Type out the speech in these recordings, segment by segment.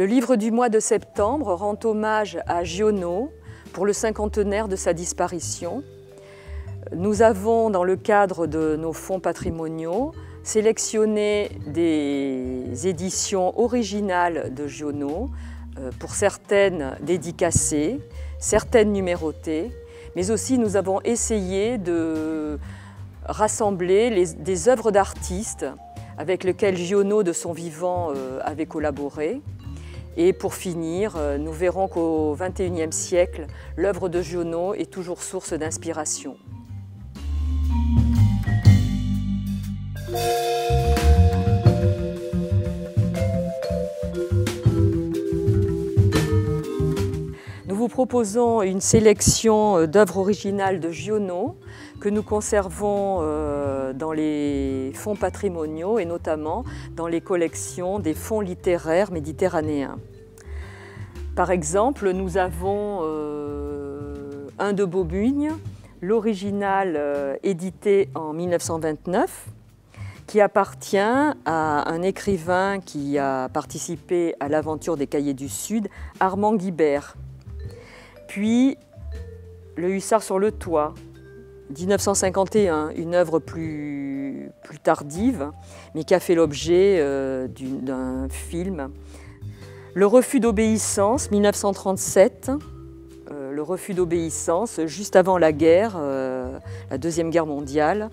Le livre du mois de septembre rend hommage à Giono pour le cinquantenaire de sa disparition. Nous avons, dans le cadre de nos fonds patrimoniaux, sélectionné des éditions originales de Giono, pour certaines dédicacées, certaines numérotées, mais aussi nous avons essayé de rassembler des œuvres d'artistes avec lesquelles Giono, de son vivant, avait collaboré. Et pour finir, nous verrons qu'au XXIe siècle, l'œuvre de Giono est toujours source d'inspiration. Nous vous proposons une sélection d'œuvres originales de Giono que nous conservons dans les fonds patrimoniaux et notamment dans les collections des fonds littéraires méditerranéens. Par exemple, nous avons un de Bobugne, l'original édité en 1929, qui appartient à un écrivain qui a participé à l'aventure des Cahiers du Sud, Armand Guibert. Puis, Le Hussard sur le toit, 1951, une œuvre plus tardive, mais qui a fait l'objet d'un film. Le refus d'obéissance, 1937. Le refus d'obéissance, juste avant la guerre, la Deuxième Guerre mondiale.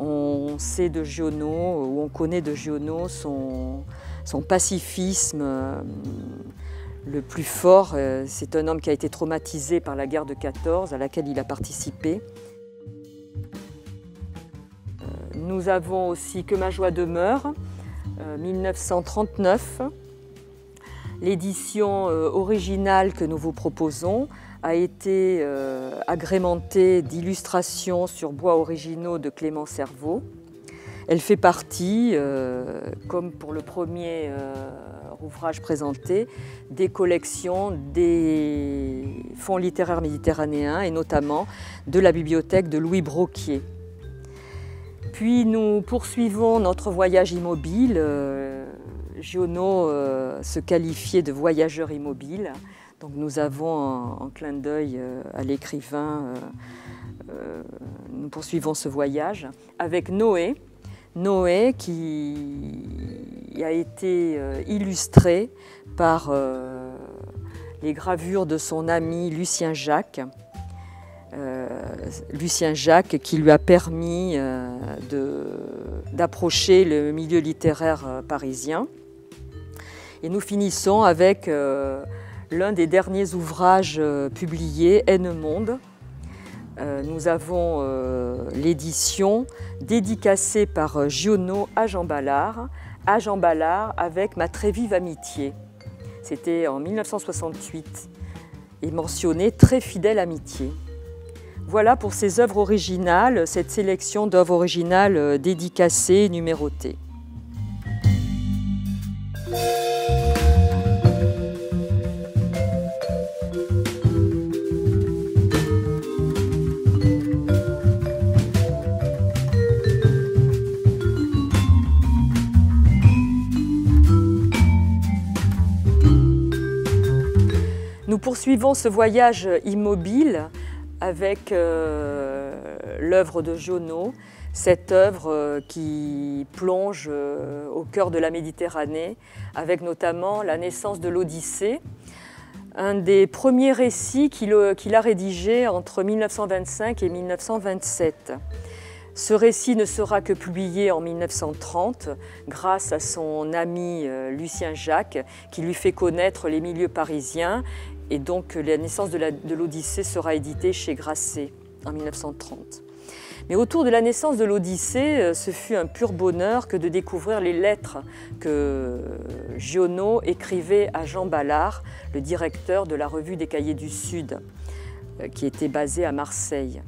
On sait de Giono, ou on connaît de Giono son pacifisme le plus fort. C'est un homme qui a été traumatisé par la guerre de 14, à laquelle il a participé. Nous avons aussi Que ma joie demeure, 1939. L'édition originale que nous vous proposons a été agrémentée d'illustrations sur bois originaux de Clément Serveau. Elle fait partie, comme pour le premier ouvrage présenté, des collections des fonds littéraires méditerranéens et notamment de la bibliothèque de Louis Broquier. Puis nous poursuivons notre voyage immobile. Giono se qualifiait de voyageur immobile. Donc nous avons en clin d'œil à l'écrivain, nous poursuivons ce voyage avec Noé. Noé qui a été illustré par les gravures de son ami Lucien Jacques. Lucien Jacques qui lui a permis d'approcher le milieu littéraire parisien. Et nous finissons avec l'un des derniers ouvrages publiés, Haine-Monde. Nous avons l'édition dédicacée par Giono à Jean Ballard avec Ma très vive amitié. C'était en 1968 et mentionné Très fidèle amitié. Voilà pour ces œuvres originales, cette sélection d'œuvres originales dédicacées et numérotées. Nous poursuivons ce voyage immobile avec l'œuvre de Giono, cette œuvre qui plonge au cœur de la Méditerranée, avec notamment la naissance de l'Odyssée, un des premiers récits qu'il a rédigé entre 1925 et 1927. Ce récit ne sera que publié en 1930 grâce à son ami Lucien Jacques qui lui fait connaître les milieux parisiens et donc la naissance de l'Odyssée sera éditée chez Grasset en 1930. Mais autour de la naissance de l'Odyssée, ce fut un pur bonheur que de découvrir les lettres que Giono écrivait à Jean Ballard, le directeur de la revue des Cahiers du Sud, qui était basée à Marseille.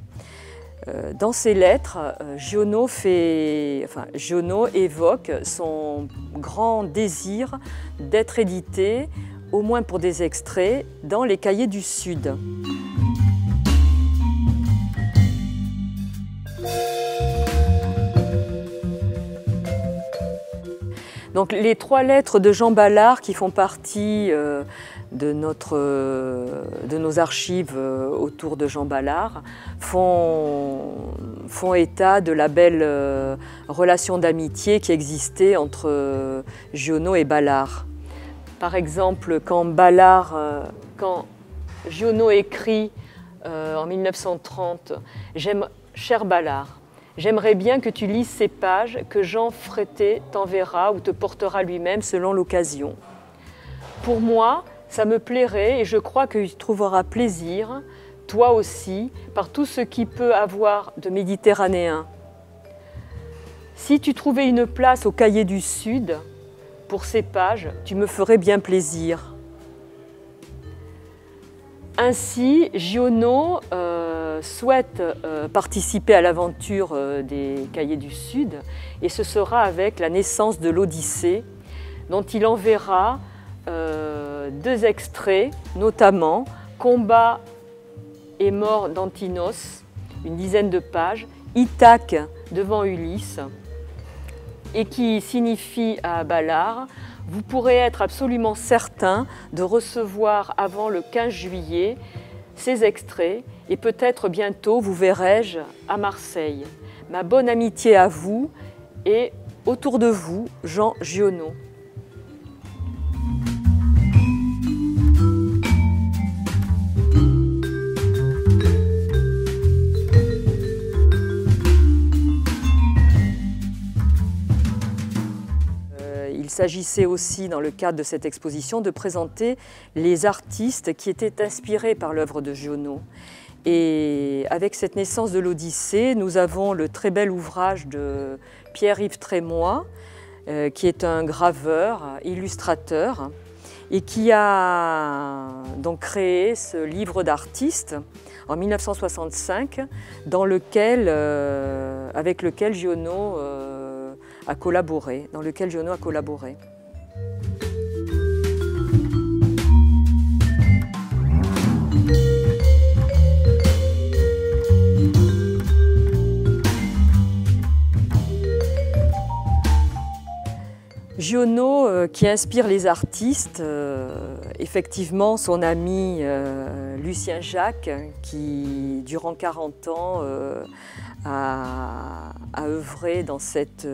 Dans ces lettres, Giono évoque son grand désir d'être édité, au moins pour des extraits, dans les Cahiers du Sud. Donc les 3 lettres de Jean Ballard qui font partie de nos archives autour de Jean Ballard font état de la belle relation d'amitié qui existait entre Giono et Ballard. Par exemple, quand Giono écrit en 1930 « Cher Ballard, j'aimerais bien que tu lises ces pages que Jean Frété t'enverra ou te portera lui-même selon l'occasion. Pour moi, ça me plairait et je crois que tu trouveras plaisir, toi aussi, par tout ce qui peut avoir de méditerranéen. Si tu trouvais une place au Cahier du Sud, pour ces pages, tu me ferais bien plaisir. » Ainsi, Giono souhaite participer à l'aventure des Cahiers du Sud et ce sera avec la naissance de l'Odyssée dont il enverra 2 extraits, notamment « Combat et mort d'Antinos », une dizaine de pages, « Ithaque devant Ulysse » et qui signifie à Ballard « Vous pourrez être absolument certain de recevoir avant le 15 juillet ces extraits et peut-être bientôt vous verrai-je à Marseille. Ma bonne amitié à vous et autour de vous, Jean Giono. » Il s'agissait aussi, dans le cadre de cette exposition, de présenter les artistes qui étaient inspirés par l'œuvre de Giono. Et avec cette naissance de l'Odyssée, nous avons le très bel ouvrage de Pierre-Yves Trémoy, qui est un graveur, illustrateur, et qui a donc créé ce livre d'artistes en 1965, avec lequel Giono a collaboré, Giono, qui inspire les artistes, effectivement son ami Lucien Jacques, qui durant 40 ans a œuvré dans cette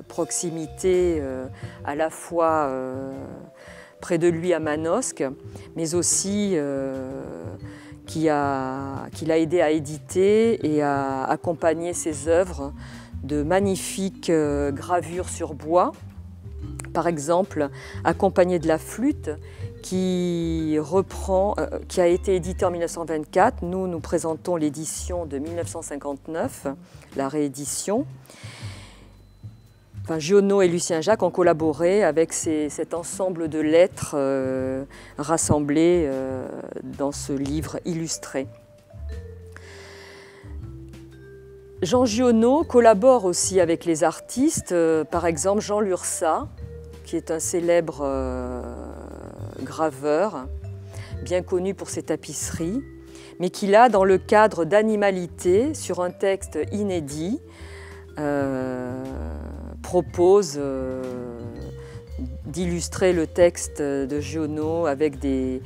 proximité à la fois près de lui à Manosque, mais aussi qui l'a aidé à éditer et à accompagner ses œuvres de magnifiques gravures sur bois. Par exemple, accompagné de la flûte, qui a été édité en 1924. Nous présentons l'édition de 1959, la réédition. Enfin, Giono et Lucien Jacques ont collaboré avec cet ensemble de lettres rassemblées dans ce livre illustré. Jean Giono collabore aussi avec les artistes, par exemple Jean Lursa, qui est un célèbre graveur, bien connu pour ses tapisseries, mais qui là, dans le cadre d'Animalité, sur un texte inédit, propose d'illustrer le texte de Giono avec des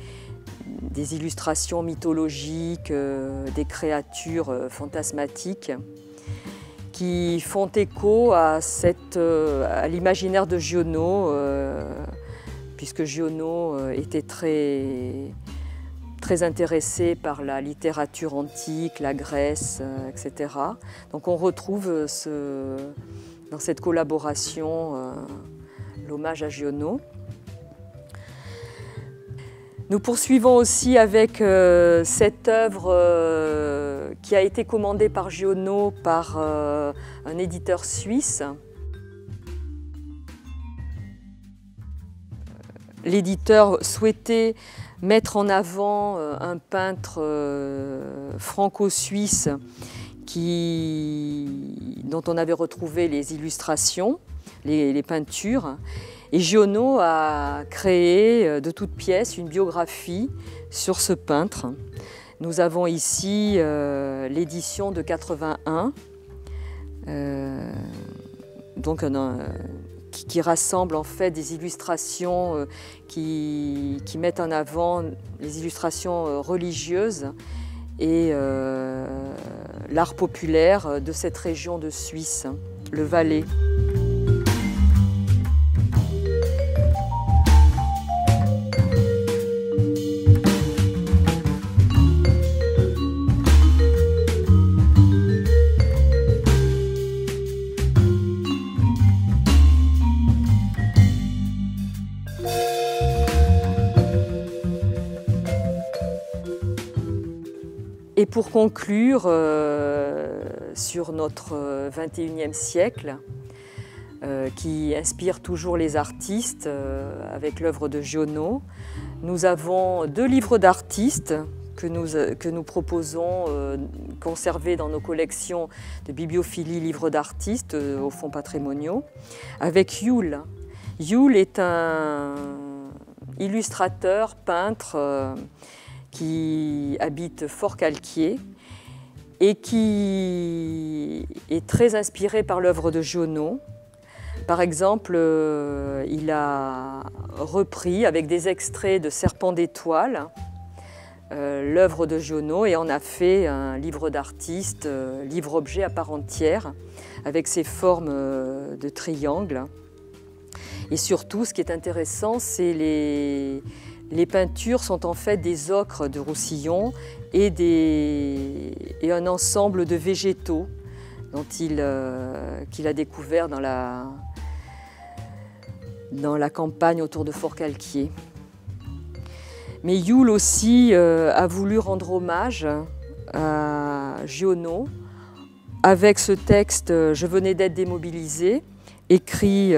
illustrations mythologiques, des créatures fantasmatiques, qui font écho à l'imaginaire de Giono, puisque Giono était très intéressé par la littérature antique, la Grèce, etc. Donc on retrouve dans cette collaboration l'hommage à Giono. Nous poursuivons aussi avec cette œuvre qui a été commandée par Giono par un éditeur suisse. L'éditeur souhaitait mettre en avant un peintre franco-suisse dont on avait retrouvé les illustrations, les peintures. Et Giono a créé de toutes pièces une biographie sur ce peintre. Nous avons ici l'édition de 81, qui rassemble en fait des illustrations qui mettent en avant les illustrations religieuses et l'art populaire de cette région de Suisse, le Valais. Et pour conclure sur notre 21e siècle, qui inspire toujours les artistes avec l'œuvre de Giono, nous avons 2 livres d'artistes que nous proposons conserver dans nos collections de bibliophilie livres d'artistes aux fonds patrimoniaux, avec Yule. Yule est un illustrateur, peintre, qui habite Forcalquier et qui est très inspiré par l'œuvre de Giono. Par exemple, il a repris avec des extraits de Serpent d'étoiles l'œuvre de Giono et en a fait un livre d'artiste, livre-objet à part entière, avec ses formes de triangle. Et surtout, ce qui est intéressant, c'est les peintures sont en fait des ocres de Roussillon et un ensemble de végétaux qu'il a découvert dans la campagne autour de Forcalquier. Mais Yule aussi a voulu rendre hommage à Giono avec ce texte « Je venais d'être démobilisé », écrit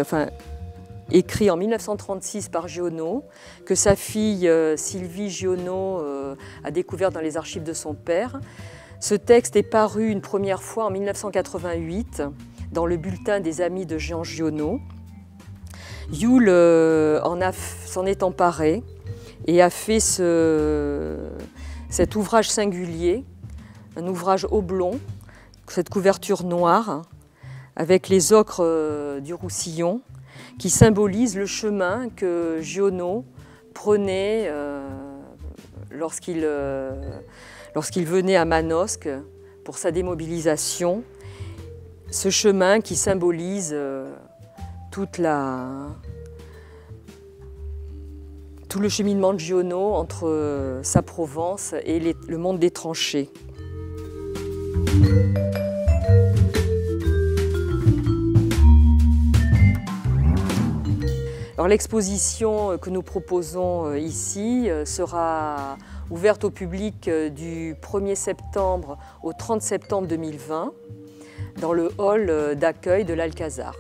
en 1936 par Giono, que sa fille Sylvie Giono a découvert dans les archives de son père. Ce texte est paru une première fois en 1988 dans le bulletin des amis de Jean Giono. Yule s'en est emparé et a fait cet ouvrage singulier, un ouvrage oblong, cette couverture noire, avec les ocres du Roussillon, qui symbolise le chemin que Giono prenait lorsqu'il venait à Manosque pour sa démobilisation. Ce chemin qui symbolise tout le cheminement de Giono entre sa Provence et le monde des tranchées. L'exposition que nous proposons ici sera ouverte au public du 1er septembre au 30 septembre 2020 dans le hall d'accueil de l'Alcazar.